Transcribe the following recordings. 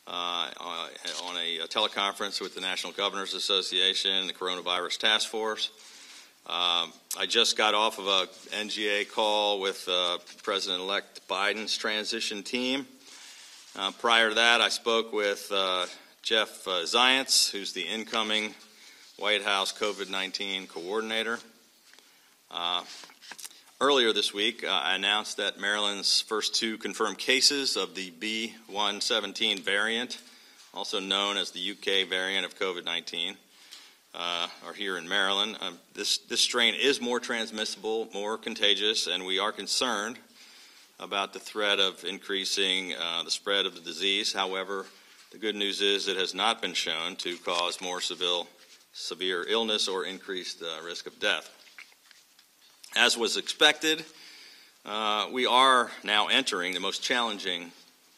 on a teleconference with the National Governors Association, the Coronavirus Task Force. I just got off of a NGA call with President-elect Biden's transition team. Prior to that, I spoke with Jeff Zients, who's the incoming White House COVID-19 coordinator. Earlier this week, I announced that Maryland's first 2 confirmed cases of the B.1.17 variant, also known as the UK variant of COVID-19, are here in Maryland. This strain is more transmissible, more contagious, and we are concerned about the threat of increasing the spread of the disease. However, the good news is it has not been shown to cause more severe illness or increased risk of death. As was expected, we are now entering the most challenging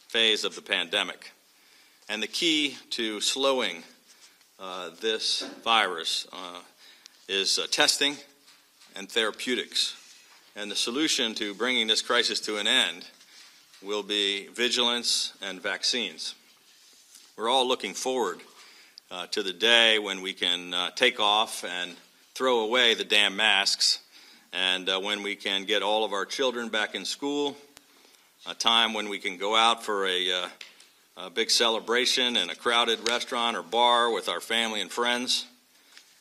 phase of the pandemic. And the key to slowing this virus is testing and therapeutics. And the solution to bringing this crisis to an end will be vigilance and vaccines. We're all looking forward to the day when we can take off and throw away the damn masks, and when we can get all of our children back in school, a time when we can go out for a big celebration in a crowded restaurant or bar with our family and friends.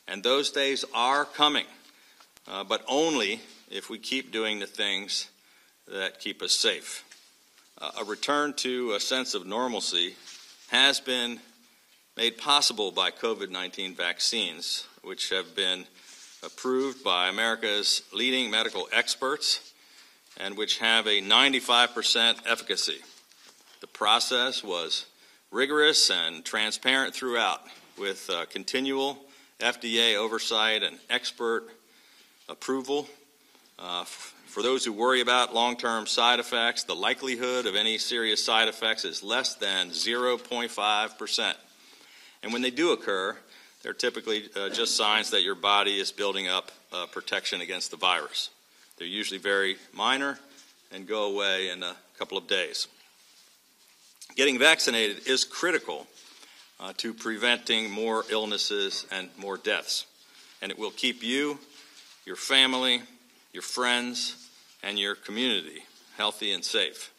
And those days are coming, but only if we keep doing the things that keep us safe. A return to a sense of normalcy has been made possible by COVID-19 vaccines, which have been approved by America's leading medical experts and which have a 95% efficacy. The process was rigorous and transparent throughout, with continual FDA oversight and expert approval. For those who worry about long-term side effects, the likelihood of any serious side effects is less than 0.5%. And when they do occur, they're typically just signs that your body is building up protection against the virus. They're usually very minor and go away in a couple of days. Getting vaccinated is critical to preventing more illnesses and more deaths. And it will keep you, your family, your friends, and your community healthy and safe.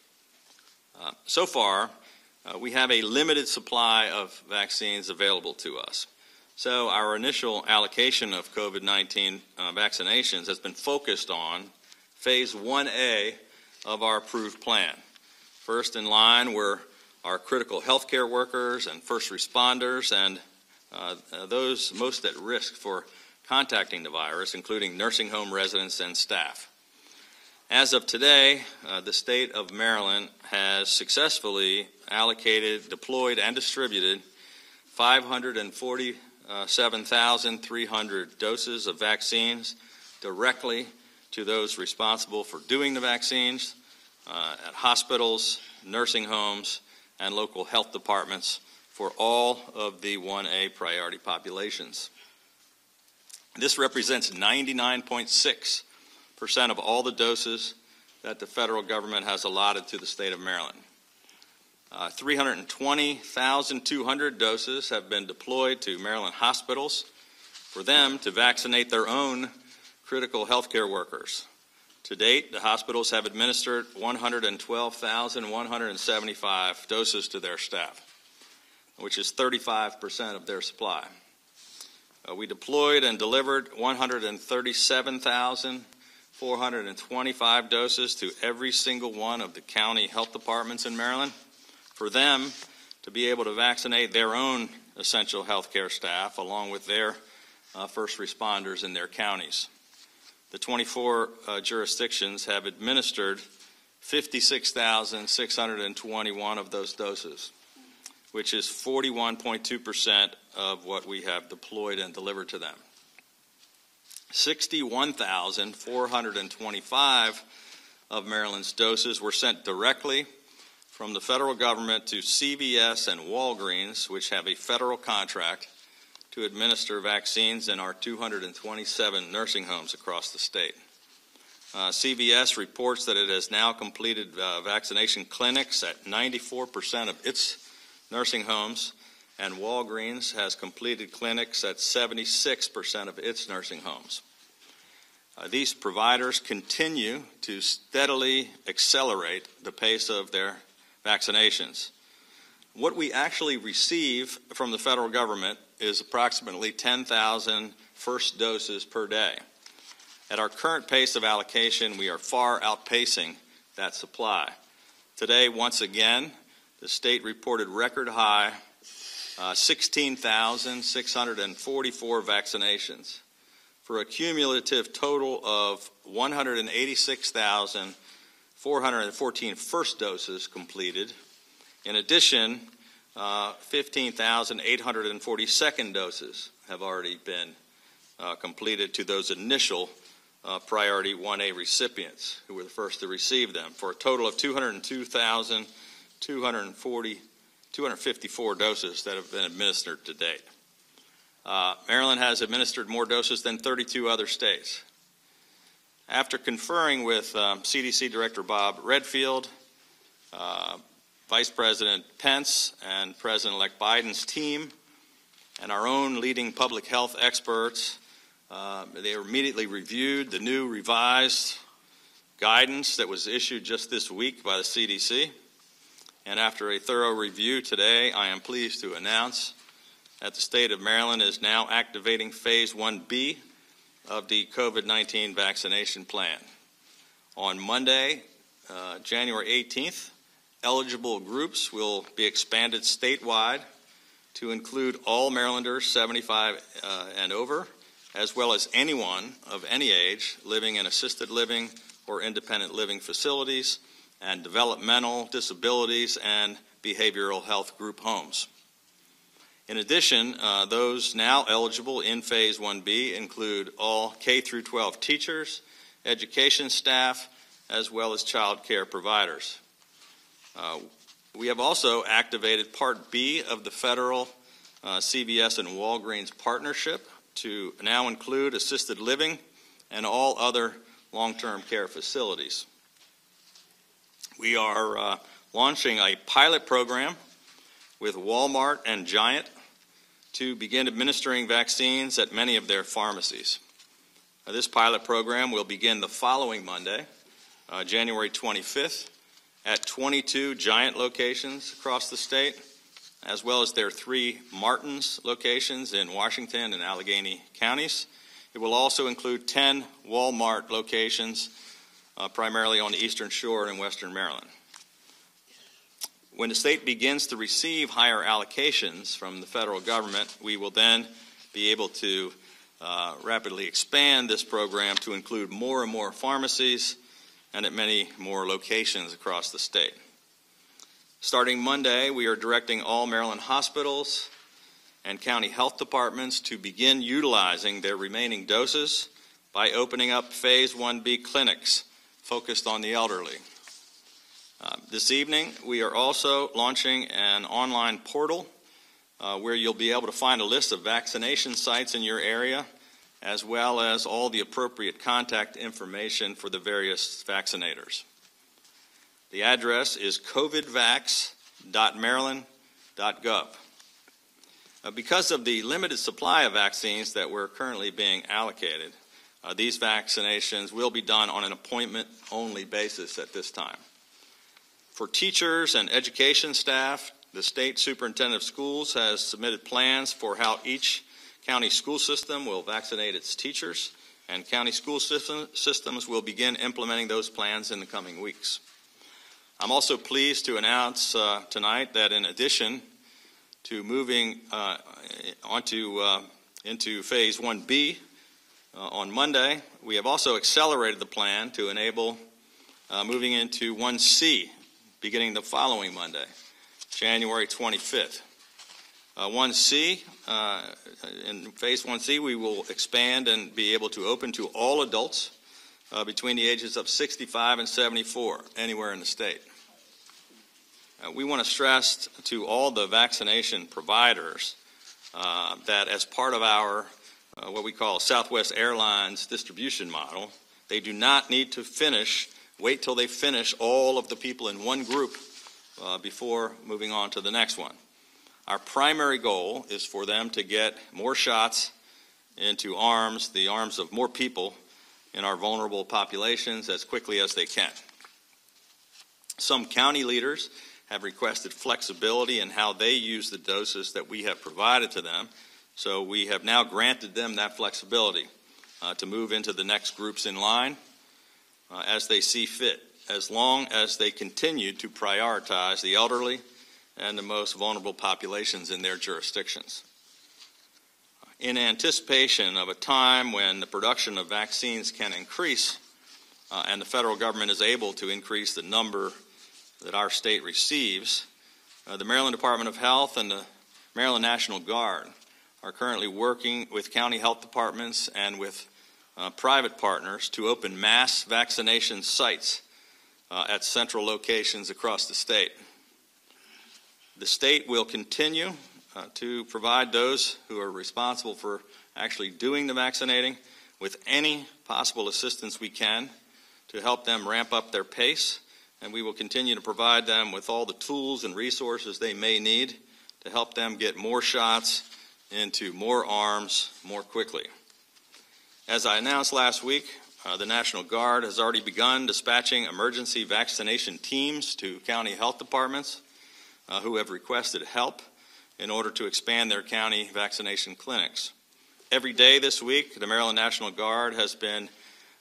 So far, we have a limited supply of vaccines available to us. So our initial allocation of COVID-19 vaccinations has been focused on Phase 1A of our approved plan. First in line were our critical healthcare workers and first responders and those most at risk for contacting the virus, including nursing home residents and staff. As of today, the state of Maryland has successfully allocated, deployed, and distributed 547,300 doses of vaccines directly to those responsible for doing the vaccines at hospitals, nursing homes, and local health departments for all of the 1A priority populations. This represents 99.6% of all the doses that the federal government has allotted to the state of Maryland. 320,200 doses have been deployed to Maryland hospitals for them to vaccinate their own critical healthcare workers. To date, the hospitals have administered 112,175 doses to their staff, which is 35% of their supply. We deployed and delivered 137,425 doses to every single one of the county health departments in Maryland for them to be able to vaccinate their own essential healthcare staff along with their first responders in their counties. The 24 jurisdictions have administered 56,621 of those doses, which is 41.2% of what we have deployed and delivered to them. 61,425 of Maryland's doses were sent directly from the federal government to CVS and Walgreens, which have a federal contract to administer vaccines in our 227 nursing homes across the state. CVS reports that it has now completed vaccination clinics at 94% of its nursing homes, and Walgreens has completed clinics at 76% of its nursing homes. These providers continue to steadily accelerate the pace of their vaccinations. What we actually receive from the federal government is approximately 10,000 first doses per day. At our current pace of allocation, we are far outpacing that supply. Today, once again, the state reported record high 16,644 vaccinations for a cumulative total of 186,414 first doses completed. In addition, 15,840 second doses have already been completed to those initial priority 1A recipients who were the first to receive them, for a total of 202,254 doses that have been administered to date. Maryland has administered more doses than 32 other states. After conferring with CDC Director Bob Redfield, Vice President Pence, and President-elect Biden's team, and our own leading public health experts, they immediately reviewed the new revised guidance that was issued just this week by the CDC. And after a thorough review today, I am pleased to announce that the state of Maryland is now activating Phase 1B of the COVID-19 vaccination plan. On Monday, January 18th, eligible groups will be expanded statewide to include all Marylanders 75 and over, as well as anyone of any age living in assisted living or independent living facilities and developmental disabilities and behavioral health group homes. In addition, those now eligible in Phase 1B include all K through 12 teachers, education staff, as well as child care providers. We have also activated Part B of the federal CVS and Walgreens partnership to now include assisted living and all other long-term care facilities. We are launching a pilot program with Walmart and Giant to begin administering vaccines at many of their pharmacies. This pilot program will begin the following Monday, January 25th, at 22 Giant locations across the state, as well as their 3 Martins locations in Washington and Allegheny counties. It will also include 10 Walmart locations, primarily on the Eastern Shore and in Western Maryland. When the state begins to receive higher allocations from the federal government, we will then be able to rapidly expand this program to include more and more pharmacies and at many more locations across the state. Starting Monday, we are directing all Maryland hospitals and county health departments to begin utilizing their remaining doses by opening up Phase 1B clinics focused on the elderly. This evening, we are also launching an online portal where you'll be able to find a list of vaccination sites in your area, as well as all the appropriate contact information for the various vaccinators. The address is covidvax.maryland.gov. Because of the limited supply of vaccines that we're currently being allocated, these vaccinations will be done on an appointment-only basis at this time. For teachers and education staff, the state superintendent of schools has submitted plans for how each county school system will vaccinate its teachers, and county school systems will begin implementing those plans in the coming weeks. I'm also pleased to announce tonight that in addition to moving into Phase 1B on Monday, we have also accelerated the plan to enable moving into 1C beginning the following Monday, January 25th. 1C, in Phase 1C, we will expand and be able to open to all adults between the ages of 65 and 74, anywhere in the state. We want to stress to all the vaccination providers that as part of our what we call Southwest Airlines distribution model, they do not need to wait till they finish all of the people in one group before moving on to the next one. Our primary goal is for them to get more shots into the arms of more people in our vulnerable populations as quickly as they can. Some county leaders have requested flexibility in how they use the doses that we have provided to them, so we have now granted them that flexibility to move into the next groups in line as they see fit, as long as they continue to prioritize the elderly and the most vulnerable populations in their jurisdictions. In anticipation of a time when the production of vaccines can increase and the federal government is able to increase the number that our state receives, the Maryland Department of Health and the Maryland National Guard are currently working with county health departments and with private partners to open mass vaccination sites at central locations across the state. The state will continue to provide those who are responsible for actually doing the vaccinating with any possible assistance we can to help them ramp up their pace, and we will continue to provide them with all the tools and resources they may need to help them get more shots into more arms more quickly. As I announced last week, the National Guard has already begun dispatching emergency vaccination teams to county health departments who have requested help in order to expand their county vaccination clinics. Every day this week, the Maryland National Guard has been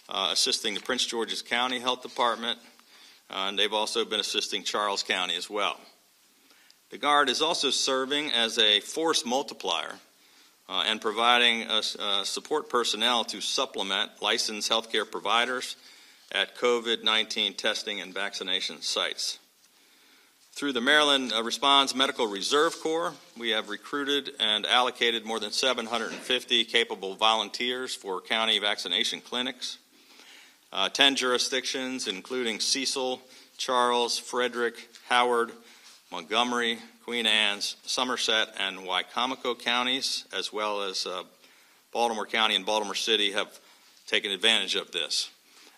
assisting the Prince George's County Health Department, and they've also been assisting Charles County as well. The Guard is also serving as a force multiplier and providing support personnel to supplement licensed healthcare providers at COVID-19 testing and vaccination sites. Through the Maryland Response Medical Reserve Corps, we have recruited and allocated more than 750 capable volunteers for county vaccination clinics. 10 jurisdictions, including Cecil, Charles, Frederick, Howard, Montgomery, Queen Anne's, Somerset, and Wicomico counties, as well as Baltimore County and Baltimore City, have taken advantage of this.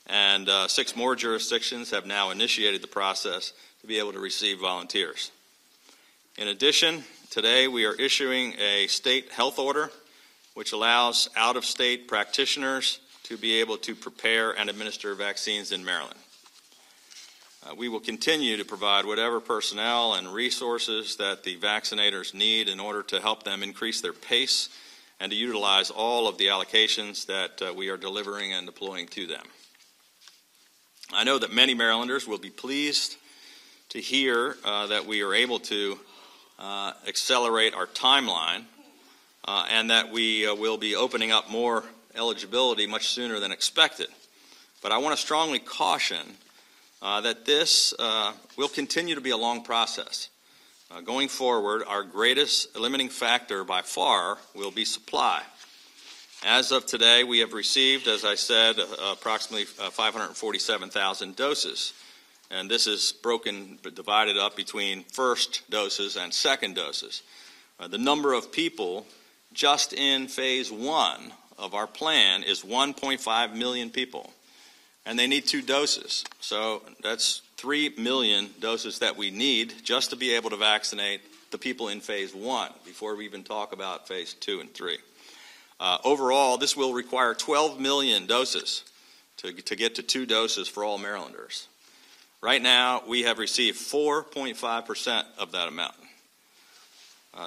And 6 more jurisdictions have now initiated the process to be able to receive volunteers. In addition, today we are issuing a state health order which allows out-of-state practitioners to be able to prepare and administer vaccines in Maryland. We will continue to provide whatever personnel and resources that the vaccinators need in order to help them increase their pace and to utilize all of the allocations that we are delivering and deploying to them. I know that many Marylanders will be pleased to hear that we are able to accelerate our timeline and that we will be opening up more eligibility much sooner than expected. But I want to strongly caution that this will continue to be a long process. Going forward, our greatest limiting factor by far will be supply. As of today, we have received, as I said, approximately 547,000 doses. And this is divided up between first doses and second doses. The number of people just in phase 1 of our plan is 1.5 million people. And they need 2 doses. So that's 3 million doses that we need just to be able to vaccinate the people in phase 1 before we even talk about phase 2 and 3. Overall, this will require 12 million doses to get to 2 doses for all Marylanders. Right now, we have received 4.5% of that amount.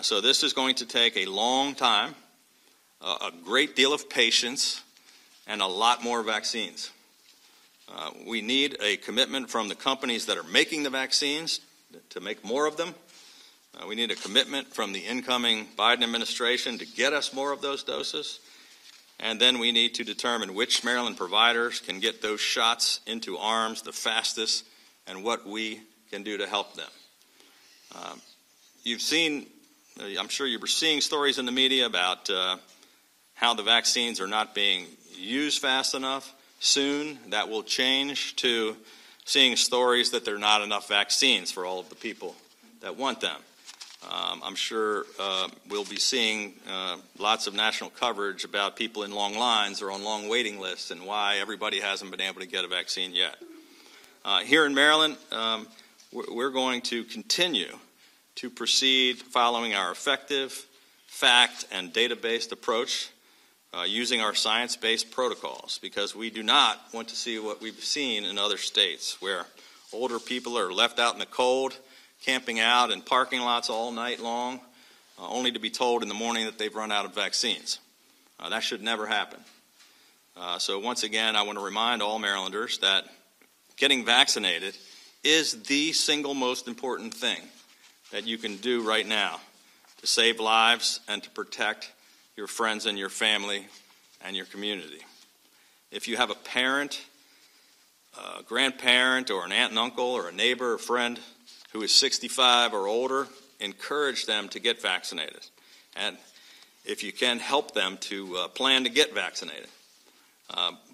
So this is going to take a long time, a great deal of patience, and a lot more vaccines. We need a commitment from the companies that are making the vaccines to make more of them. We need a commitment from the incoming Biden administration to get us more of those doses. And then we need to determine which Maryland providers can get those shots into arms the fastest and what we can do to help them. You've seen, I'm sure you were seeing stories in the media about how the vaccines are not being used fast enough. Soon that will change to seeing stories that there are not enough vaccines for all of the people that want them. I'm sure we'll be seeing lots of national coverage about people in long lines or on long waiting lists and why everybody hasn't been able to get a vaccine yet. Here in Maryland, we're going to continue to proceed following our effective, fact, and data-based approach using our science-based protocols, because we do not want to see what we've seen in other states where older people are left out in the cold, camping out in parking lots all night long, only to be told in the morning that they've run out of vaccines. That should never happen. So once again, I want to remind all Marylanders that getting vaccinated is the single most important thing that you can do right now to save lives and to protect your friends and your family and your community. If you have a parent, a grandparent, or an aunt and uncle, or a neighbor or friend who is 65 or older, encourage them to get vaccinated. And if you can, help them to plan to get vaccinated.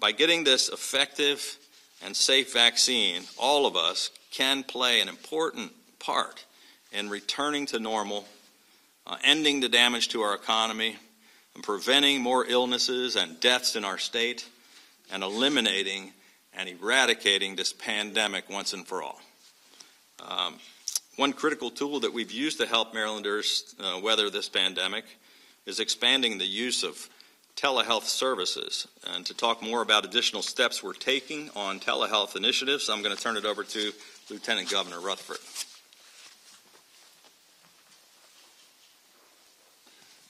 By getting this effective and safe vaccine, all of us can play an important part in returning to normal, ending the damage to our economy, and preventing more illnesses and deaths in our state, and eliminating and eradicating this pandemic once and for all. One critical tool that we've used to help Marylanders weather this pandemic is expanding the use of telehealth services. And to talk more about additional steps we're taking on telehealth initiatives, I'm going to turn it over to Lieutenant Governor Rutherford.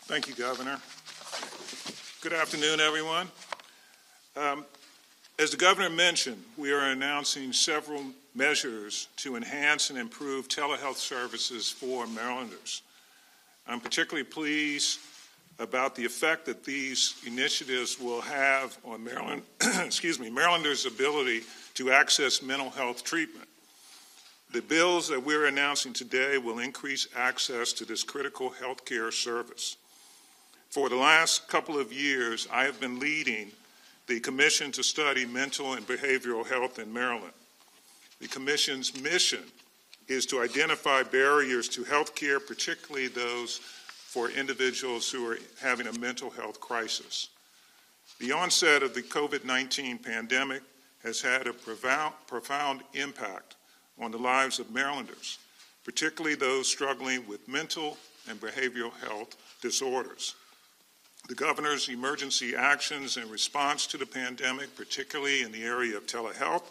Thank you, Governor. Good afternoon, everyone. As the Governor mentioned, we are announcing several measures to enhance and improve telehealth services for Marylanders. I'm particularly pleased about the effect that these initiatives will have on Marylanders' ability to access mental health treatment. The bills that we're announcing today will increase access to this critical health care service. For the last couple of years, I have been leading the Commission to study mental and behavioral health in Maryland. The Commission's mission is to identify barriers to health care, particularly those for individuals who are having a mental health crisis. The onset of the COVID-19 pandemic has had a profound impact on the lives of Marylanders, particularly those struggling with mental and behavioral health disorders. The Governor's emergency actions in response to the pandemic, particularly in the area of telehealth,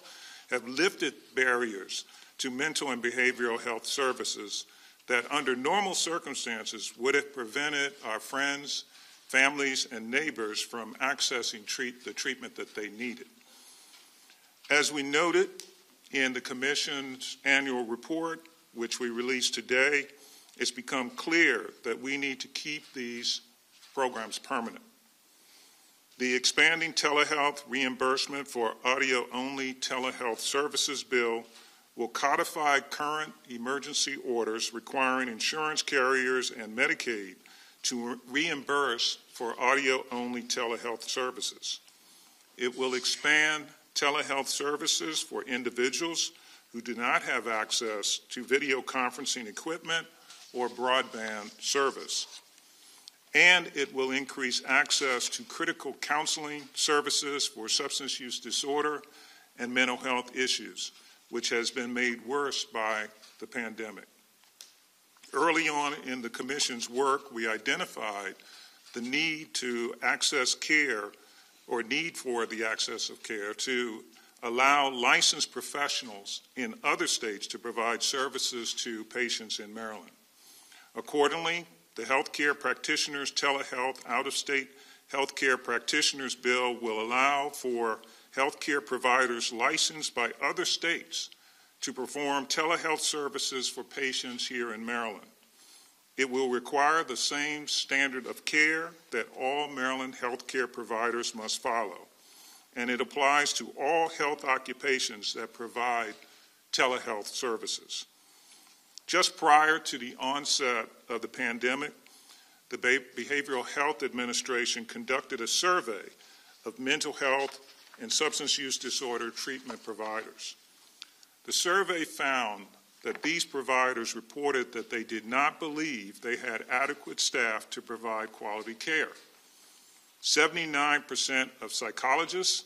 have lifted barriers to mental and behavioral health services that under normal circumstances would have prevented our friends, families, and neighbors from accessing the treatment that they needed. As we noted in the Commission's annual report, which we released today, it's become clear that we need to keep these programs permanent. The expanding telehealth reimbursement for audio-only telehealth services bill will codify current emergency orders requiring insurance carriers and Medicaid to reimburse for audio-only telehealth services. It will expand telehealth services for individuals who do not have access to video conferencing equipment or broadband service. And it will increase access to critical counseling services for substance use disorder and mental health issues, which has been made worse by the pandemic. Early on in the Commission's work, we identified the need to access care, or need for the access of care, to allow licensed professionals in other states to provide services to patients in Maryland. Accordingly, the Healthcare Practitioners Telehealth Out-of-State Healthcare Practitioners Bill will allow for healthcare providers licensed by other states to perform telehealth services for patients here in Maryland. It will require the same standard of care that all Maryland healthcare providers must follow, and it applies to all health occupations that provide telehealth services. Just prior to the onset of the pandemic, the Behavioral Health Administration conducted a survey of mental health and substance use disorder treatment providers. The survey found that these providers reported that they did not believe they had adequate staff to provide quality care. 79% of psychologists,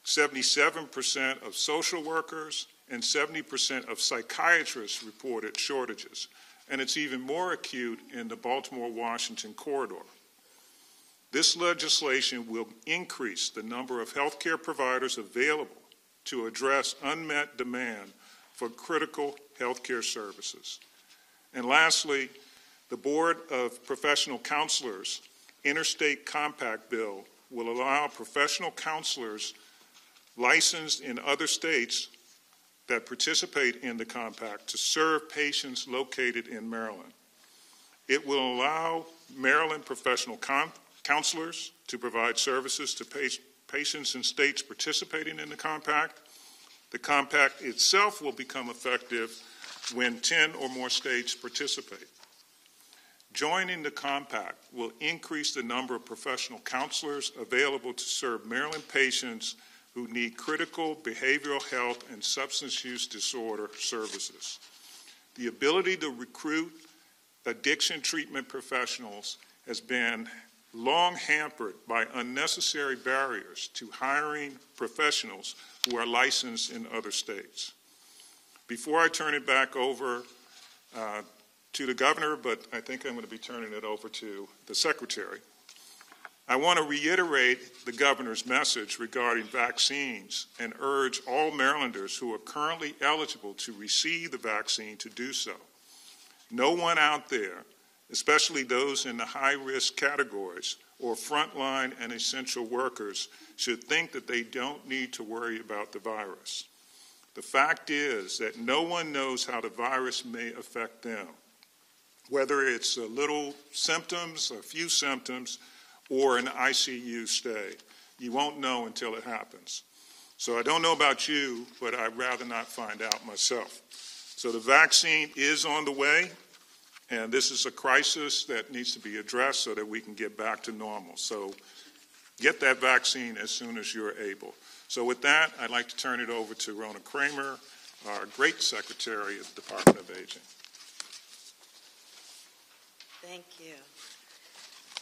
77% of social workers, and 70% of psychiatrists reported shortages, and it's even more acute in the Baltimore-Washington corridor. This legislation will increase the number of healthcare providers available to address unmet demand for critical healthcare services. And lastly, the Board of Professional Counselors Interstate Compact Bill will allow professional counselors licensed in other states that participate in the compact to serve patients located in Maryland. It will allow Maryland professional counselors to provide services to patients in states participating in the compact. The compact itself will become effective when 10 or more states participate. Joining the compact will increase the number of professional counselors available to serve Maryland patients who need critical behavioral health and substance use disorder services. The ability to recruit addiction treatment professionals has been long hampered by unnecessary barriers to hiring professionals who are licensed in other states. Before I turn it back over to the governor, but I think I'm going to be turning it over to the secretary, I want to reiterate the governor's message regarding vaccines and urge all Marylanders who are currently eligible to receive the vaccine to do so. No one out there, especially those in the high-risk categories or frontline and essential workers, should think that they don't need to worry about the virus. The fact is that no one knows how the virus may affect them, whether it's a little symptoms, a few symptoms, or an ICU stay. You won't know until it happens. So I don't know about you, but I'd rather not find out myself. So the vaccine is on the way, and this is a crisis that needs to be addressed so that we can get back to normal. So get that vaccine as soon as you're able. So with that, I'd like to turn it over to RONA KRAMER, our great secretary of the Department of Aging. Thank you.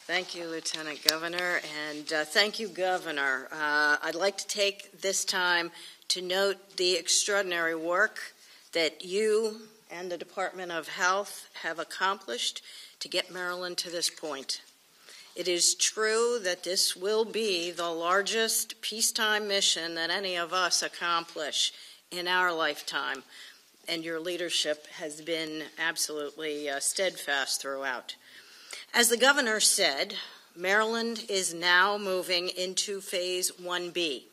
Thank you, Lieutenant Governor, and thank you, Governor. I'd like to take this time to note the extraordinary work that you and the Department of Health have accomplished to get Maryland to this point. It is true that this will be the largest peacetime mission that any of us accomplish in our lifetime, and your leadership has been absolutely steadfast throughout. As the governor said, Maryland is now moving into Phase 1B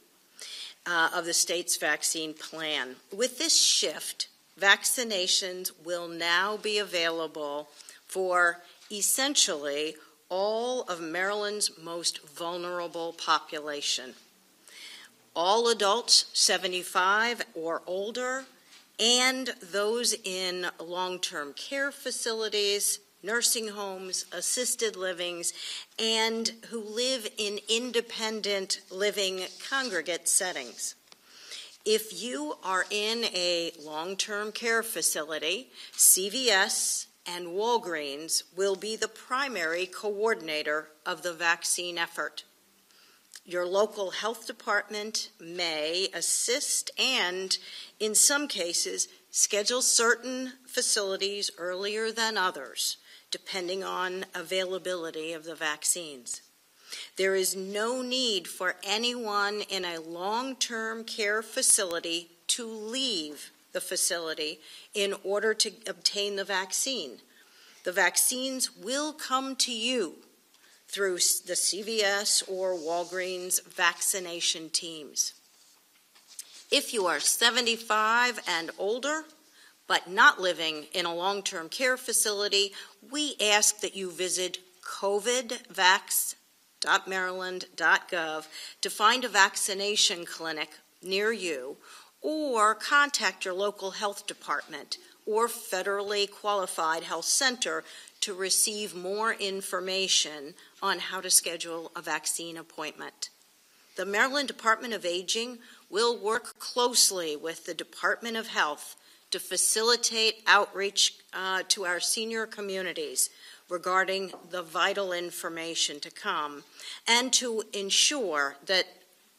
of the state's vaccine plan. With this shift, vaccinations will now be available for essentially all of Maryland's most vulnerable population. All adults 75 or older and those in long-term care facilities, nursing homes, assisted livings, and who live in independent living congregate settings. If you are in a long-term care facility, CVS and Walgreens will be the primary coordinator of the vaccine effort. Your local health department may assist and, in some cases, schedule certain facilities earlier than others, depending on availability of the vaccines. There is no need for anyone in a long-term care facility to leave the facility in order to obtain the vaccine. The vaccines will come to you through the CVS or Walgreens vaccination teams. If you are 75 and older, but not living in a long-term care facility, we ask that you visit covidvax.maryland.gov to find a vaccination clinic near you, or contact your local health department or federally qualified health center to receive more information on how to schedule a vaccine appointment. The Maryland Department of Aging will work closely with the Department of Health to facilitate outreach to our senior communities regarding the vital information to come, and to ensure that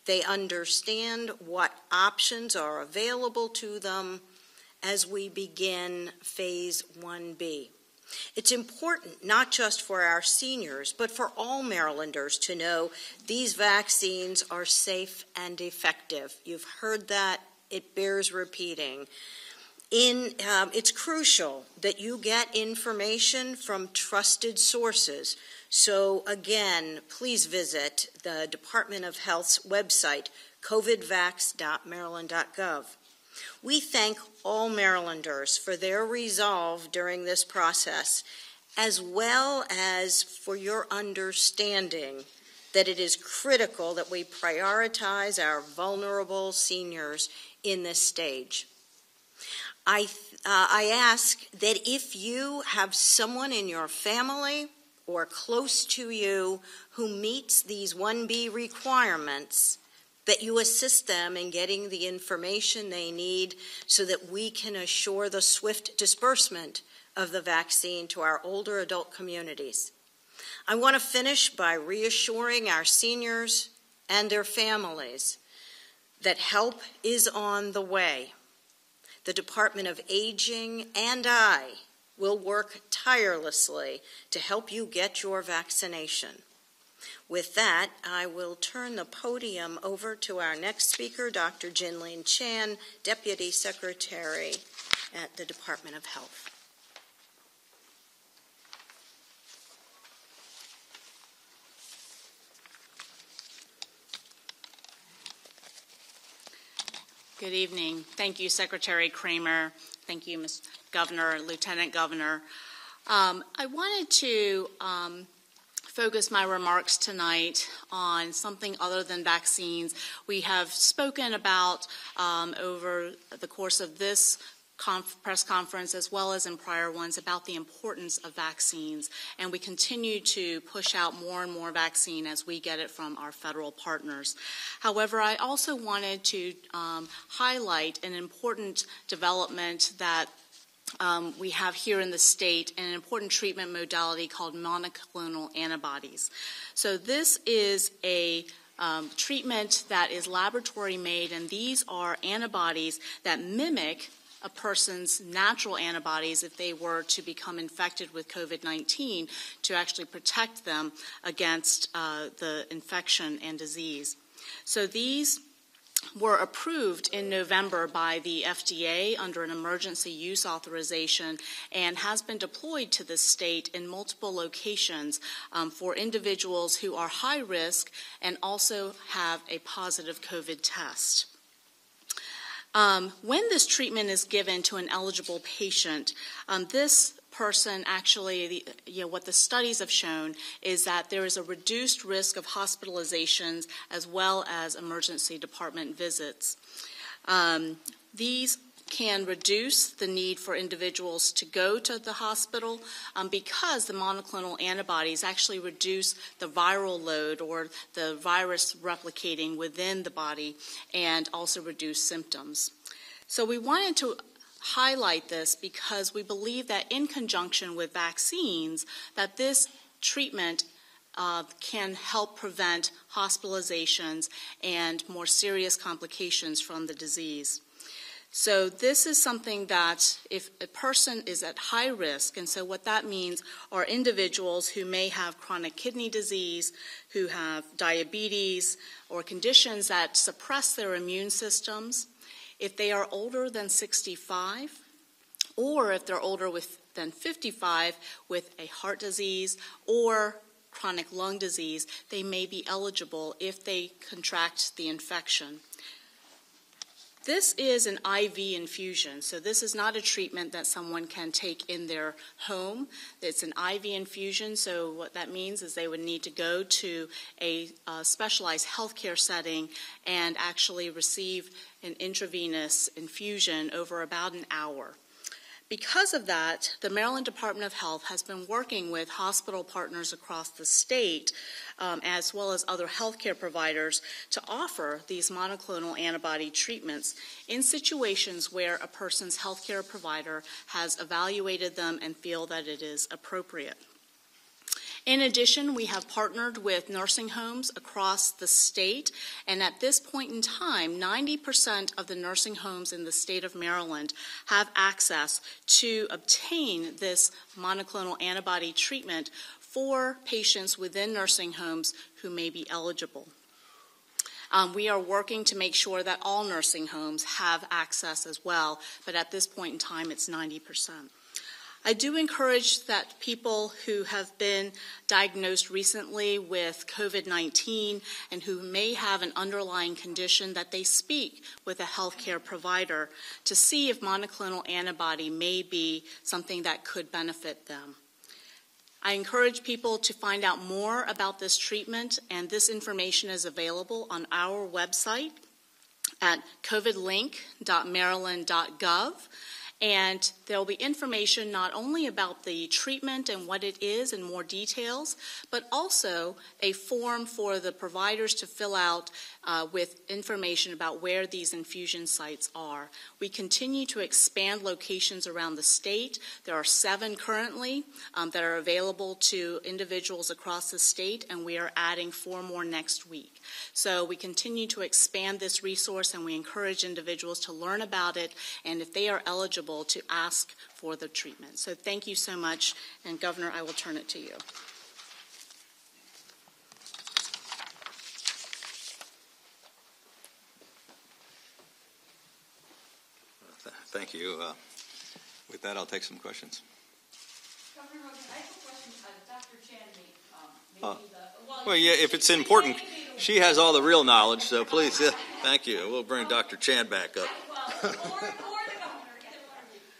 they understand what options are available to them as we begin Phase 1B. It's important not just for our seniors, but for all Marylanders to know these vaccines are safe and effective. You've heard that. It bears repeating. It's crucial that you get information from trusted sources. So again, please visit the Department of Health's website, covidvax.maryland.gov. We thank all Marylanders for their resolve during this process, as well as for your understanding that it is critical that we prioritize our vulnerable seniors in this stage. I ask that if you have someone in your family or close to you who meets these 1B requirements, that you assist them in getting the information they need so that we can assure the swift disbursement of the vaccine to our older adult communities. I want to finish by reassuring our seniors and their families that help is on the way. The Department of Aging and I will work tirelessly to help you get your vaccination. With that, I will turn the podium over to our next speaker, Dr. Jinlin Chan, Deputy Secretary at the Department of Health. Good evening. Thank you, Secretary KRAMER. Thank you, Ms. Governor, Lieutenant Governor. I wanted to focus my remarks tonight on something other than vaccines. We have spoken about over the course of this press conference, as well as in prior ones, about the importance of vaccines, and we continue to push out more and more vaccine as we get it from our federal partners. However, I also wanted to highlight an important development that we have here in the state, an important treatment modality called monoclonal antibodies. So this is a treatment that is laboratory made, and these are antibodies that mimic a person's natural antibodies if they were to become infected with COVID-19 to actually protect them against the infection and disease. So these were approved in November by the FDA under an emergency use authorization and has been deployed to the state in multiple locations for individuals who are high risk and also have a positive COVID test. When this treatment is given to an eligible patient, this person actually, what the studies have shown is that there is a reduced risk of hospitalizations as well as emergency department visits. These can reduce the need for individuals to go to the hospital because the monoclonal antibodies actually reduce the viral load or the virus replicating within the body and also reduce symptoms. So we wanted to highlight this because we believe that in conjunction with vaccines that this treatment can help prevent hospitalizations and more serious complications from the disease. So this is something that if a person is at high risk, and so what that means are individuals who may have chronic kidney disease, who have diabetes, or conditions that suppress their immune systems, if they are older than 65, or if they're older than 55 with a heart disease or chronic lung disease, they may be eligible if they contract the infection. This is an IV infusion, so this is not a treatment that someone can take in their home. It's an IV infusion, so what that means is they would need to go to a specialized healthcare setting and actually receive an intravenous infusion over about an hour. Because of that, the Maryland Department of Health has been working with hospital partners across the state, as well as other healthcare providers, to offer these monoclonal antibody treatments in situations where a person's healthcare provider has evaluated them and feel that it is appropriate. In addition, we have partnered with nursing homes across the state, and at this point in time, 90% of the nursing homes in the state of Maryland have access to obtain this monoclonal antibody treatment for patients within nursing homes who may be eligible. We are working to make sure that all nursing homes have access as well, but at this point in time, it's 90%. I do encourage that people who have been diagnosed recently with COVID-19 and who may have an underlying condition that they speak with a healthcare provider to see if monoclonal antibody may be something that could benefit them. I encourage people to find out more about this treatment, and this information is available on our website at covidlink.maryland.gov. And there will be information not only about the treatment and what it is in more details, but also a form for the providers to fill out with information about where these infusion sites are. We continue to expand locations around the state. There are 7 currently that are available to individuals across the state, and we are adding 4 more next week. So we continue to expand this resource, and we encourage individuals to learn about it, and if they are eligible, to ask for the treatment. So thank you so much, and Governor, I will turn it to you. Thank you. With that, I'll take some questions. Governor Hogan, I have a question. Dr. Chan, well, yeah, if it's important, she has all the real knowledge, so please, thank you. We'll bring Dr. Chan back up.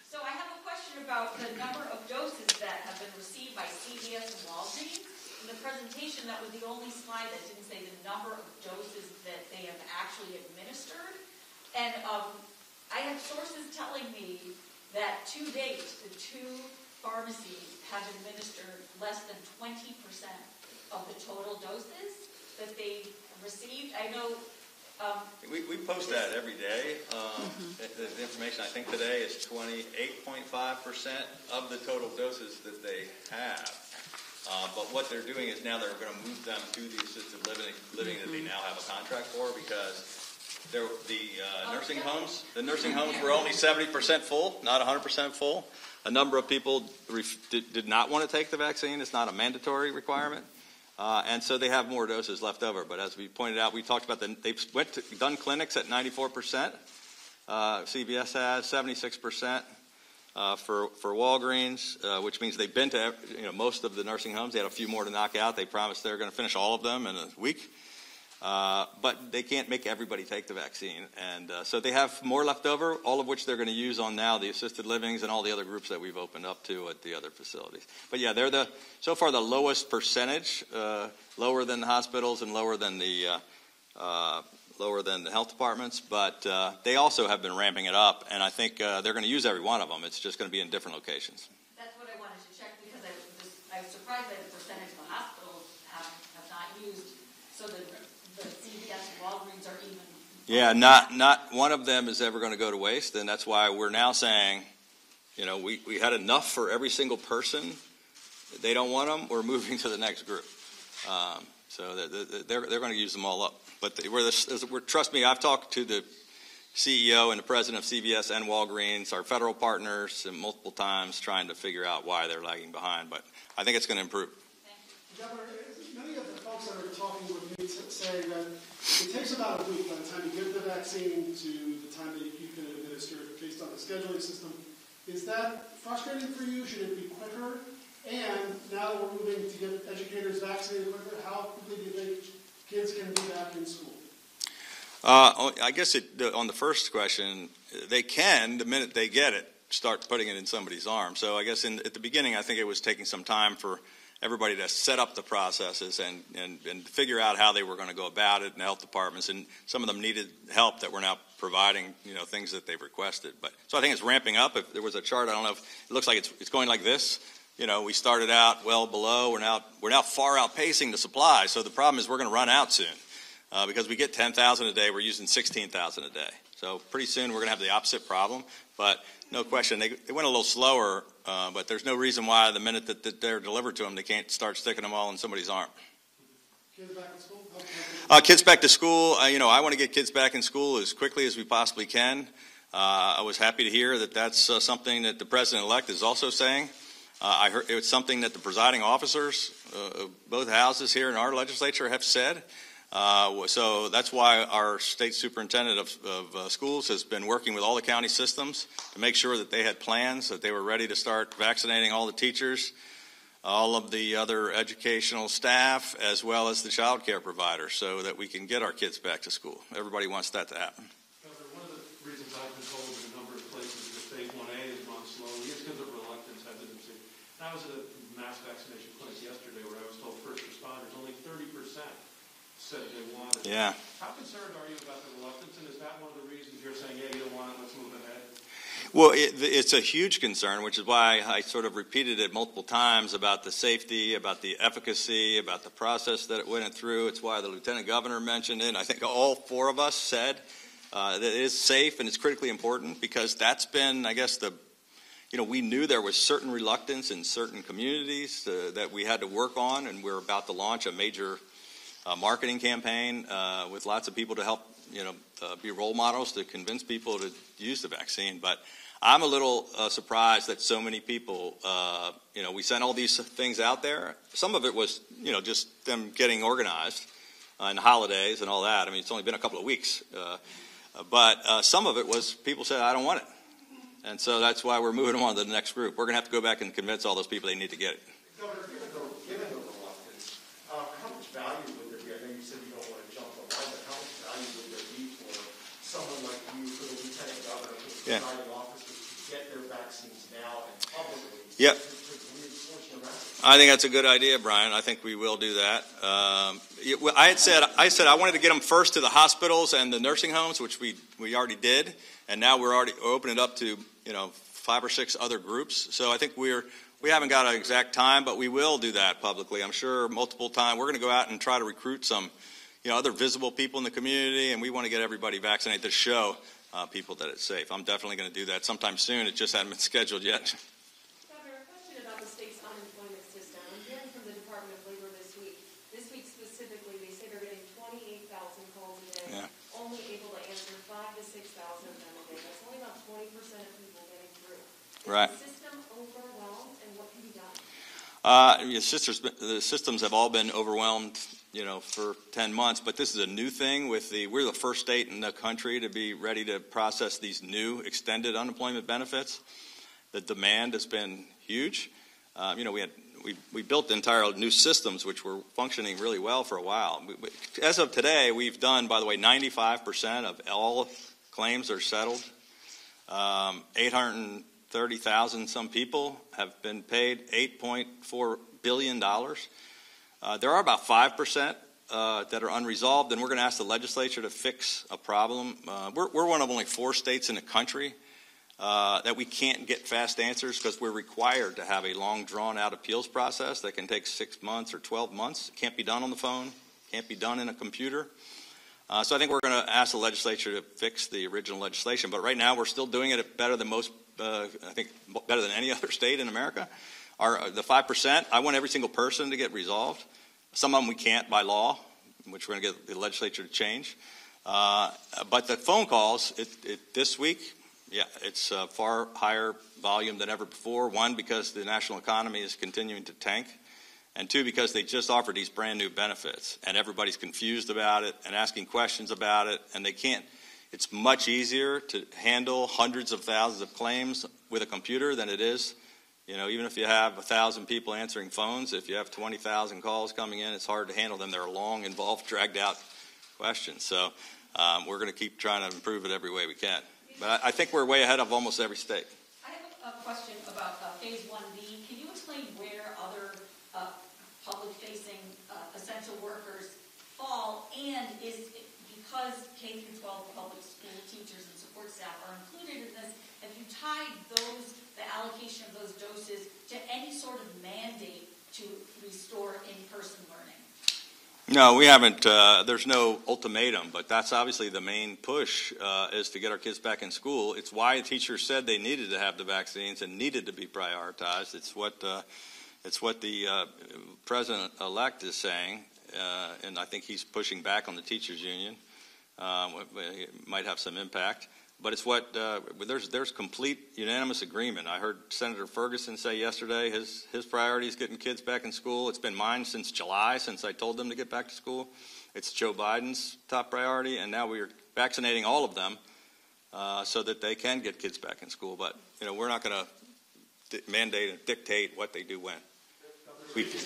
So I have a question about the number of doses that have been received by CVS and Walgreens. In the presentation, that was the only slide that didn't say the number of doses that they have actually administered. And I have sources telling me that to date, the 2 pharmacies have administered less than 20% of the total doses that they received. I know we post that every day. The information I think today is 28.5% of the total doses that they have. But what they're doing is now they're going to move them to the assisted living that they now have a contract for, because the nursing homes were only 70% full, not 100% full. A number of people did not want to take the vaccine. It's not a mandatory requirement. And so they have more doses left over. But as we pointed out, we talked about they've done clinics at 94%. CVS has 76% for Walgreens, which means they've been to most of the nursing homes. They had a few more to knock out. They promised they're going to finish all of them in a week. But they can't make everybody take the vaccine. And so they have more left over, all of which they're going to use on now the assisted livings and all the other groups that we've opened up to at the other facilities. But yeah, they're so far the lowest percentage, lower than the hospitals and lower than the health departments. But they also have been ramping it up, and I think they're going to use every one of them. It's just going to be in different locations. That's what I wanted to check, because I was surprised that the percentage of the hospitals have not used, so the CVS and Walgreens are even. Yeah, not one of them is ever going to go to waste, and that's why we're now saying, we had enough for every single person. They don't want them. We're moving to the next group. So they're going to use them all up. But trust me, I've talked to the CEO and the president of CVS and Walgreens, our federal partners, multiple times trying to figure out why they're lagging behind. But I think it's going to improve. Governor, many of the folks that are talking with me say that it takes about a week by the time you give the vaccine to the time that you can administer it based on the scheduling system. Is that frustrating for you? Should it be quicker? And now that we're moving to get educators vaccinated quicker, how quickly do you think kids can be back in school? I guess on the first question, they can, the minute they get it, start putting it in somebody's arm. So I guess at the beginning, I think it was taking some time for everybody to set up the processes and figure out how they were going to go about it in the health departments. And some of them needed help that we're now providing, things that they've requested. But so I think it's ramping up. If there was a chart, I don't know if it looks like it's going like this. We started out well below. We're now far outpacing the supply. So the problem is we're going to run out soon because we get 10,000 a day. We're using 16,000 a day. So pretty soon we're going to have the opposite problem. But no question, they went a little slower but there's no reason why the minute that they're delivered to them, they can't start sticking them all in somebody's arm. Kids back in school? Kids back to school. I want to get kids back in school as quickly as we possibly can. I was happy to hear that that's something that the president-elect is also saying. I heard it's something that the presiding officers of both houses here in our legislature have said. So that's why our state superintendent of schools has been working with all the county systems to make sure that they had plans, that they were ready to start vaccinating all the teachers, all of the other educational staff, as well as the child care providers, so that we can get our kids back to school. Everybody wants that to happen. Governor, one of the reasons I've been told in a number of places that phase 1A is run slowly is because of reluctance, hesitancy. And I was at a mass vaccination clinic yesterday where I was told first responders, only 30% said they wanted it. Yeah. How concerned are you about the reluctance, and is that one of the reasons you're saying, yeah, you don't want it, let's move ahead? Well, it's a huge concern, which is why I sort of repeated it multiple times about the safety, about the efficacy, about the process that it went through. It's why the lieutenant governor mentioned it. I think all four of us said that it is safe and it's critically important, because that's been, I guess, we knew there was certain reluctance in certain communities that we had to work on, and we're about to launch a major marketing campaign with lots of people to help, be role models to convince people to use the vaccine. But I'm a little surprised that so many people, we sent all these things out there. Some of it was, just them getting organized and holidays and all that. I mean, it's only been a couple of weeks. But some of it was people said, I don't want it. And so that's why we're moving on to the next group. We're going to have to go back and convince all those people they need to get it. Governor, given the reluctance, how much value would there be? I know you said you don't want to jump the line, but how much value would there be for someone like you, for the lieutenant governor, for the presiding officers, to get their vaccines now and publicly? Yep. To reinforce your message? I think that's a good idea, Brian. I think we will do that. I said I wanted to get them first to the hospitals and the nursing homes, which we already did, and now we're already opening it up to 5 or 6 other groups. So I think we haven't got an exact time, but we will do that publicly. I'm sure multiple times. We're going to go out and try to recruit some other visible people in the community, and we want to get everybody vaccinated to show people that it's safe. I'm definitely going to do that sometime soon. It just hasn't been scheduled yet. Governor, a question about the state's unemployment system. I'm hearing from the Department of Labor this week. This week specifically, they say they're getting 28,000 calls a day, only able to answer 5,000 to 6,000 of them a day. That's only about 20% of people getting through. Right. Is the system overwhelmed, and what can be done? The systems have all been overwhelmed, for 10 months, but this is a new thing. We're the first state in the country to be ready to process these new extended unemployment benefits. The demand has been huge. We built entire new systems which were functioning really well for a while. As of today, we've done, by the way, 95% of all claims are settled. 830,000 some people have been paid $8.4 billion. There are about 5% that are unresolved, and we're going to ask the legislature to fix a problem. We're one of only 4 states in the country that we can't get fast answers, because we're required to have a long, drawn-out appeals process that can take 6 months or 12 months. It can't be done on the phone, can't be done in a computer. So I think we're going to ask the legislature to fix the original legislation. But right now we're still doing it better than most, I think better than any other state in America. The 5%, I want every single person to get resolved. Some of them we can't by law, which we're going to get the legislature to change. But the phone calls, this week, it's far higher volume than ever before. 1, because the national economy is continuing to tank. And 2, because they just offered these brand new benefits, and everybody's confused about it and asking questions about it, and they can't. It's much easier to handle hundreds of thousands of claims with a computer than it is, even if you have 1,000 people answering phones. If you have 20,000 calls coming in, it's hard to handle them. They're long, involved, dragged out questions. So we're going to keep trying to improve it every way we can. But I think we're way ahead of almost every state. I have a question about Phase 1B. Can you explain where other public-facing essential workers fall, and is because K-12 public school teachers and support staff are included in this, have you tied the allocation of those doses to any sort of mandate to restore in-person learning? No, we haven't. There's no ultimatum, but that's obviously the main push is to get our kids back in school. It's why teachers said they needed to have the vaccines and needed to be prioritized. It's what the president-elect is saying, and I think he's pushing back on the teachers' union. It might have some impact. But it's what there's complete unanimous agreement. I heard Senator Ferguson say yesterday his priority is getting kids back in school. It's been mine since July, since I told them to get back to school. It's Joe Biden's top priority, and now we are vaccinating all of them so that they can get kids back in school. But we're not going to mandate and dictate what they do when.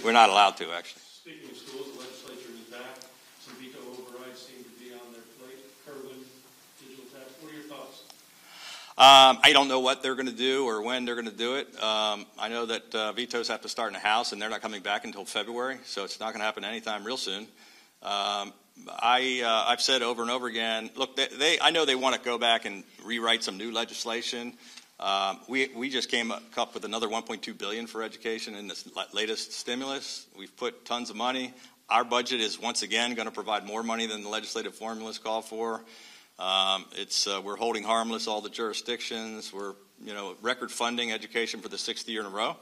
We're not allowed to, actually. Speaking of schools, the legislature is back. Some veto overrides seem to be on their plate. Curbing digital tax. What are your thoughts? I don't know what they're going to do or when they're going to do it. I know that vetoes have to start in the House, and they're not coming back until February, so it's not going to happen anytime real soon. I've said over and over again, look, I know they want to go back and rewrite some new legislation. We just came up with another $1.2 billion for education in this latest stimulus. We've put tons of money. Our budget is once again going to provide more money than the legislative formulas call for. We're holding harmless all the jurisdictions. We're record funding education for the 6th year in a row.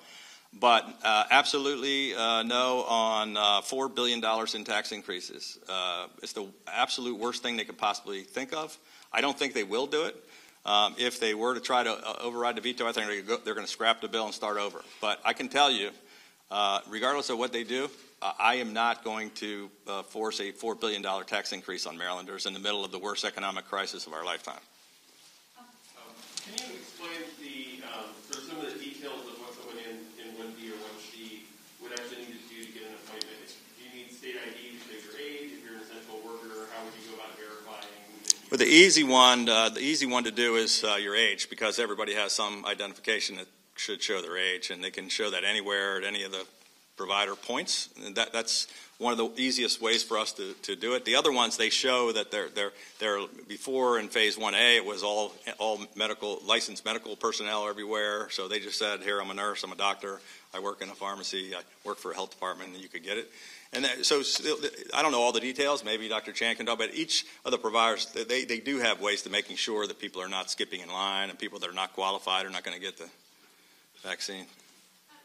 But absolutely no on $4 billion in tax increases. It's the absolute worst thing they could possibly think of. I don't think they will do it. If they were to try to override the veto, I think they're going to scrap the bill and start over. But I can tell you, regardless of what they do, I am not going to force a $4 billion tax increase on Marylanders in the middle of the worst economic crisis of our lifetime. Can you explain some of the details of what someone in 1B or 1C would actually need to do to get an appointment? Do you need state ID to show your age? If you're an essential worker, how would you go about verifying? Well, the easy one to do is your age, because everybody has some identification that should show their age, and they can show that anywhere at any of the provider points. And that's one of the easiest ways for us to do it. The other ones, they show that they're before in phase 1A, it was all licensed medical personnel everywhere. So they just said, here, I'm a nurse, I'm a doctor, I work in a pharmacy, I work for a health department, and you could get it. And so I don't know all the details. Maybe Dr. Chan can talk, but each of the providers, they do have ways to making sure that people are not skipping in line and people that are not qualified are not going to get the vaccine.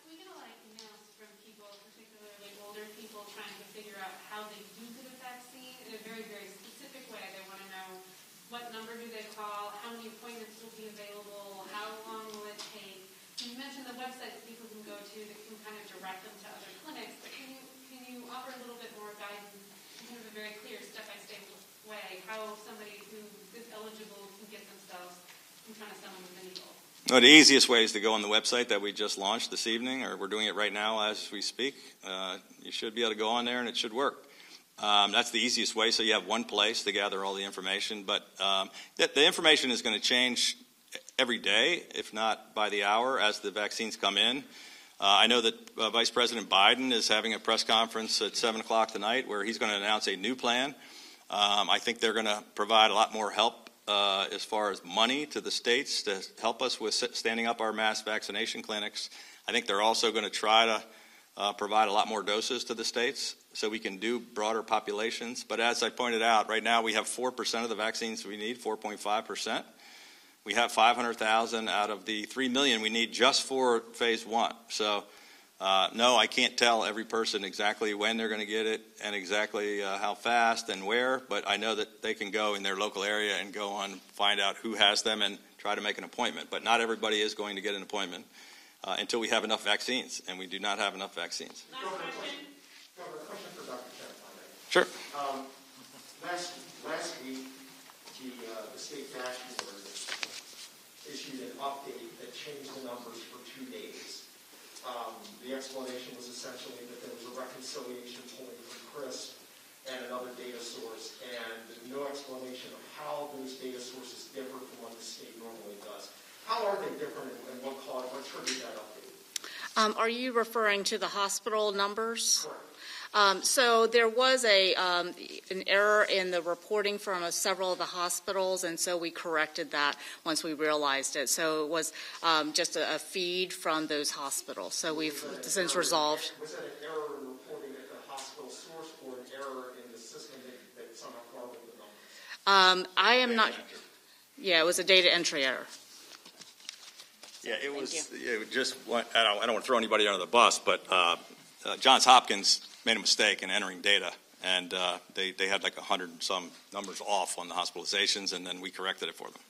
We get a lot of emails from people, particularly older people, trying to figure out how they do get a vaccine in a very, very specific way. They want to know what number do they call, how many appointments will be available, how long will it take. You mentioned the website that people can go to that can kind of direct them to other clinics, but can you offer a little bit more guidance in kind of a very clear step-by-step way how somebody who is eligible can get themselves in front of someone with a needle? Well, the easiest way is to go on the website that we just launched this evening, or we're doing it right now as we speak. You should be able to go on there and it should work. That's the easiest way, so you have one place to gather all the information. But the information is going to change every day, if not by the hour, as the vaccines come in. I know that Vice President Biden is having a press conference at 7 o'clock tonight where he's going to announce a new plan. I think they're going to provide a lot more help as far as money to the states to help us with standing up our mass vaccination clinics. I think they're also going to try to provide a lot more doses to the states so we can do broader populations. But as I pointed out, right now we have 4% of the vaccines we need, 4.5%. We have 500,000 out of the 3 million we need just for phase 1. So, no, I can't tell every person exactly when they're going to get it and exactly how fast and where, but I know that they can go in their local area and go on, find out who has them and try to make an appointment. But not everybody is going to get an appointment until we have enough vaccines, and we do not have enough vaccines. Governor, a question for Dr. Chen, if I may. Sure. Last week, the state dashboard issued an update that changed the numbers for 2 days. The explanation was essentially that there was a reconciliation pulling from CRISP and another data source, and no explanation of how those data sources differ from what the state normally does. How are they different, and what triggered that update? Are you referring to the hospital numbers? Correct. So there was an error in the reporting from several of the hospitals, and so we corrected that once we realized it. So it was just a feed from those hospitals. So we've since resolved. Was that an error in reporting at the hospital source or an error in the system that somehow garbled the numbers? I am not. Yeah, it was a data entry error. Yeah, it was just. I don't want to throw anybody under the bus, but Johns Hopkins made a mistake in entering data, and they had like 100 and some numbers off on the hospitalizations, and then we corrected it for them.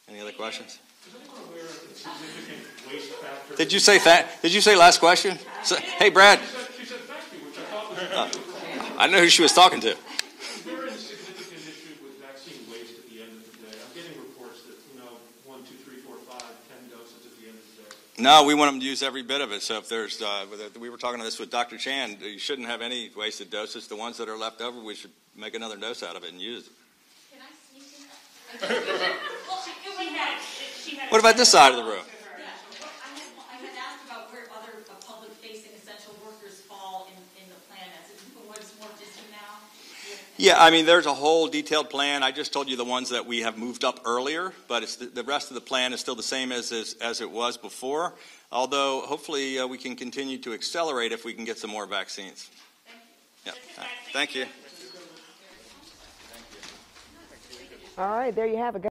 Any other questions? Is anyone aware of the significant waste factor? Did you say that? Did you say last question? Hey, Brad. She said thank you, which I thought was beautiful. I know who she was talking to. Is there a significant issue with vaccine waste at the end of the day? I'm getting reports that 1, 2, 3, 4, 5, 10 doses at the end of the day. No, we want them to use every bit of it. So if there's, we were talking to this with Dr. Chan, you shouldn't have any wasted doses. The ones that are left over, we should make another dose out of it and use it. Can I sneak in? What about this side of the room? I had asked about where other public-facing essential workers fall in the plan as it was more distant now. Yeah, I mean, there's a whole detailed plan. I just told you the ones that we have moved up earlier, but it's the rest of the plan is still the same as it was before, although hopefully we can continue to accelerate if we can get some more vaccines. Thank you. Yeah. Thank you. All right, there you have it.